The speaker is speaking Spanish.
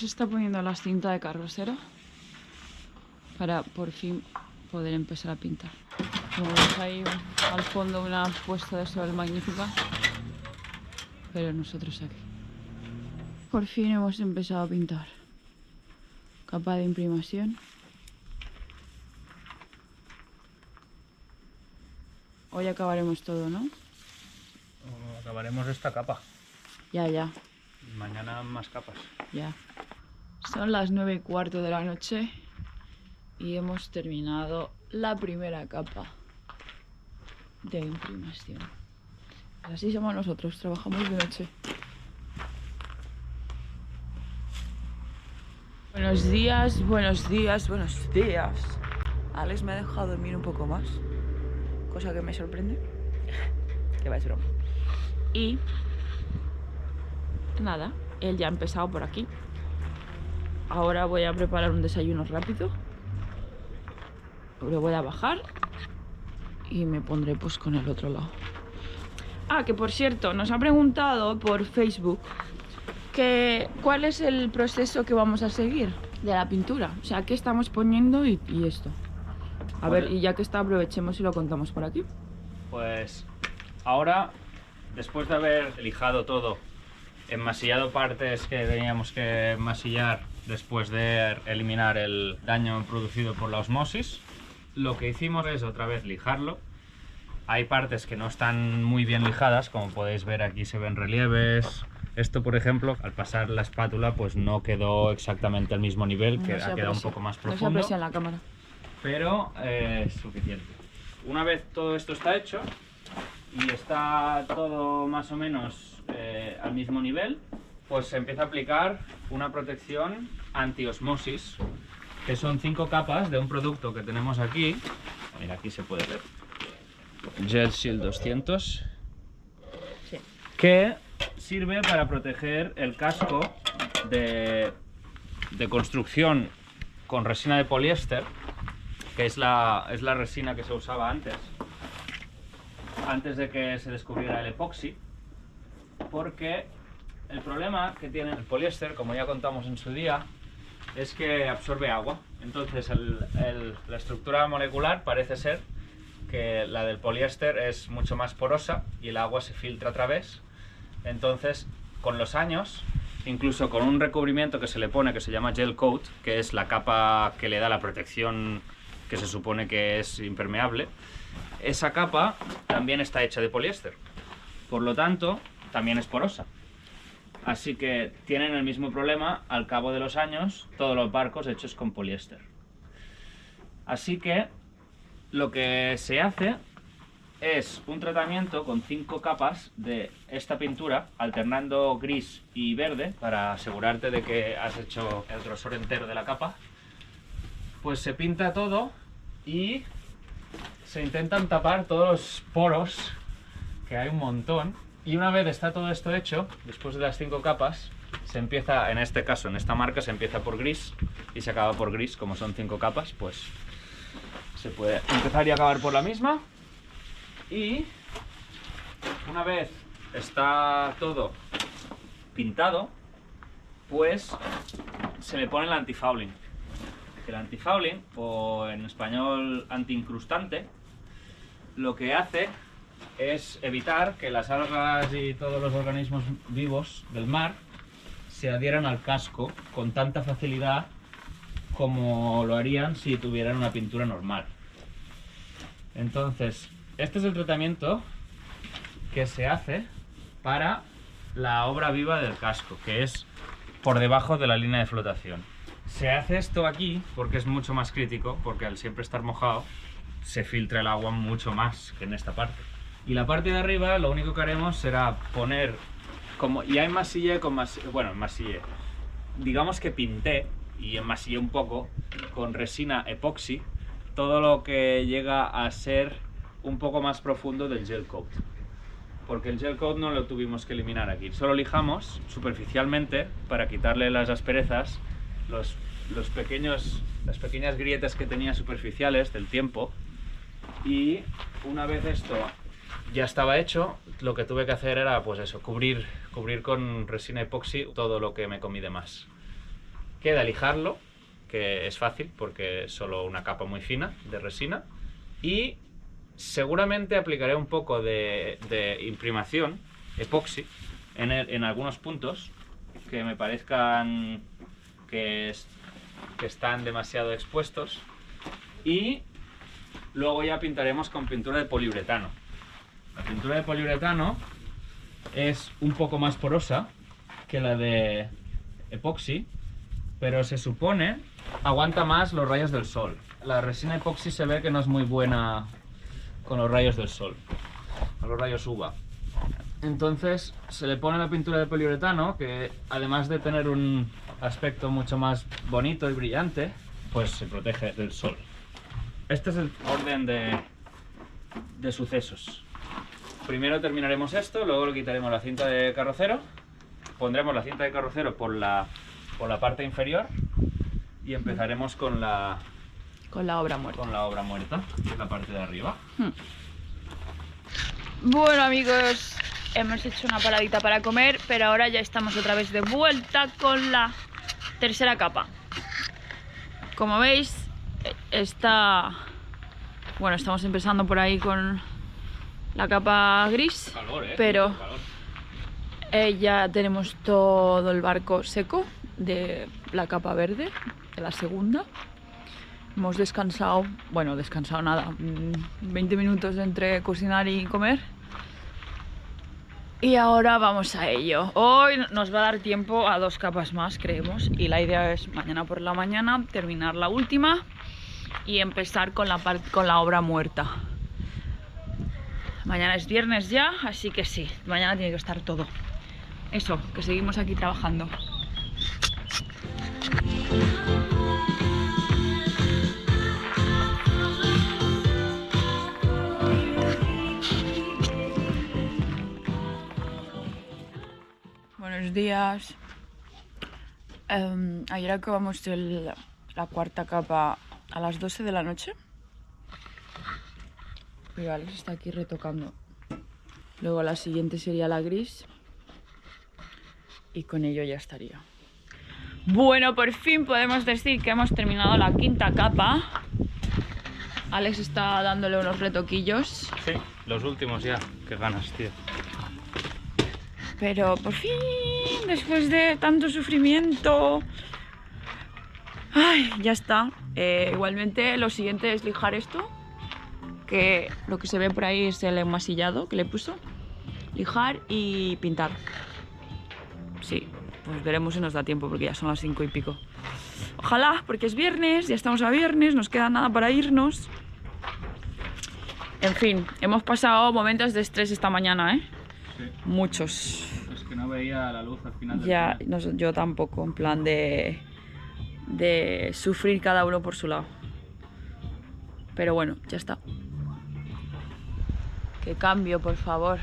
se está poniendo la cinta de carrocero para por fin poder empezar a pintar. Como veis ahí al fondo una puesta de sol magnífica, pero nosotros aquí. Por fin hemos empezado a pintar. Capa de imprimación. Hoy acabaremos todo, ¿no? Acabaremos esta capa. Ya. Y mañana más capas. Ya. Son las 9:15 de la noche y hemos terminado la primera capa de imprimación. Pues así somos nosotros, trabajamos de noche. Buenos días, buenos días, buenos días. Alex me ha dejado dormir un poco más, cosa que me sorprende. Que va, es broma. Y nada, él ya ha empezado por aquí. Ahora voy a preparar un desayuno rápido. Lo voy a bajar y me pondré pues con el otro lado. Ah, que por cierto, nos ha preguntado por Facebook que cuál es el proceso que vamos a seguir de la pintura. O sea, qué estamos poniendo y esto. A ver, y ya que está, aprovechemos y lo contamos por aquí. Pues ahora, después de haber lijado todo, enmasillado partes que teníamos que enmasillar después de eliminar el daño producido por la osmosis, lo que hicimos es otra vez lijarlo. Hay partes que no están muy bien lijadas, como podéis ver aquí se ven relieves. Esto, por ejemplo, al pasar la espátula pues no quedó exactamente al mismo nivel, que ha quedado un poco más profundo. No se aprecia en la cámara. Pero es suficiente. Una vez todo esto está hecho y está todo más o menos al mismo nivel, pues se empieza a aplicar una protección anti-osmosis, que son 5 capas de un producto que tenemos aquí. Mira, aquí se puede ver. Gel Shield 200. Sí. Que sirve para proteger el casco de construcción con resina de poliéster, que es la resina que se usaba antes de que se descubriera el epoxi, porque el problema que tiene el poliéster, como ya contamos en su día, es que absorbe agua. Entonces la estructura molecular parece ser que la del poliéster es mucho más porosa y el agua se filtra a través. Entonces, con los años, incluso con un recubrimiento que se le pone que se llama gel coat, que es la capa que le da la protección que se supone que es impermeable, esa capa también está hecha de poliéster. Por lo tanto, también es porosa. Así que tienen el mismo problema al cabo de los años todos los barcos hechos con poliéster. Así que lo que se hace es un tratamiento con 5 capas de esta pintura, alternando gris y verde, para asegurarte de que has hecho el grosor entero de la capa. Pues se pinta todo y se intentan tapar todos los poros, que hay un montón. Y una vez está todo esto hecho, después de las 5 capas, se empieza, en este caso, en esta marca, se empieza por gris y se acaba por gris. Como son 5 capas, pues se puede empezar y acabar por la misma. Y una vez está todo pintado, pues se le pone el antifouling. El antifouling, o en español antiincrustante, lo que hace es evitar que las algas y todos los organismos vivos del mar se adhieran al casco con tanta facilidad como lo harían si tuvieran una pintura normal. Entonces, este es el tratamiento que se hace para la obra viva del casco, que es por debajo de la línea de flotación. Se hace esto aquí porque es mucho más crítico, porque al siempre estar mojado se filtra el agua mucho más que en esta parte. Y la parte de arriba lo único que haremos será poner, como ya enmasillé con enmasillé, digamos que pinté y enmasillé un poco con resina epoxi todo lo que llega a ser un poco más profundo del gel coat, porque el gel coat no lo tuvimos que eliminar aquí, solo lijamos superficialmente para quitarle las asperezas, las pequeñas grietas que tenía superficiales del tiempo. Y una vez esto ya estaba hecho, lo que tuve que hacer era pues eso, cubrir con resina epoxi todo lo que me comí de más. queda lijarlo, que es fácil porque es solo una capa muy fina de resina, y seguramente aplicaré un poco de imprimación, epoxi, en algunos puntos que me parezcan que están demasiado expuestos, y luego ya pintaremos con pintura de poliuretano. La pintura de poliuretano es un poco más porosa que la de epoxi, pero se supone aguanta más los rayos del sol. La resina epoxi se ve que no es muy buena con los rayos del sol, con los rayos UVA. Entonces se le pone la pintura de poliuretano, que además de tener un aspecto mucho más bonito y brillante, pues se protege del sol. Este es el orden de sucesos. Primero terminaremos esto, luego le quitaremos la cinta de carrocero, pondremos la cinta de carrocero por la parte inferior y empezaremos con la obra muerta. Con la obra muerta, que es la parte de arriba. Bueno, amigos, hemos hecho una paradita para comer, pero ahora ya estamos otra vez de vuelta con la tercera capa. Como veis, bueno, estamos empezando por ahí con la capa gris, Calor, pero calor. ya tenemos todo el barco seco de la capa verde, de la segunda. Hemos descansado, bueno, descansado nada, 20 minutos entre cocinar y comer. Y ahora vamos a ello. Hoy nos va a dar tiempo a 2 capas más, creemos. Y la idea es mañana por la mañana terminar la última y empezar con la obra muerta. Mañana es viernes ya, así que sí, mañana tiene que estar todo. Eso, que seguimos aquí trabajando. Buenos días. Ayer acabamos la cuarta capa a las 12 de la noche. Y Alex está aquí retocando. Luego la siguiente sería la gris. Y con ello ya estaría. Bueno, por fin podemos decir que hemos terminado la quinta capa. Alex está dándole unos retoquillos. Sí, los últimos ya. Qué ganas, tío. Pero por fin, después de tanto sufrimiento, ay, ya está. Igualmente lo siguiente es lijar esto, que lo que se ve por ahí es el enmasillado que le puso. Lijar y pintar. Sí, pues veremos si nos da tiempo porque ya son las 5 y pico. Ojalá, porque es viernes, ya estamos a viernes, nos queda nada para irnos. En fin, hemos pasado momentos de estrés esta mañana, ¿eh? Sí. Muchos. Es que no veía la luz al final del Ya, túnel. no, yo tampoco, en plan de sufrir cada uno por su lado. Pero bueno, ya está. ¡Qué cambio, por favor!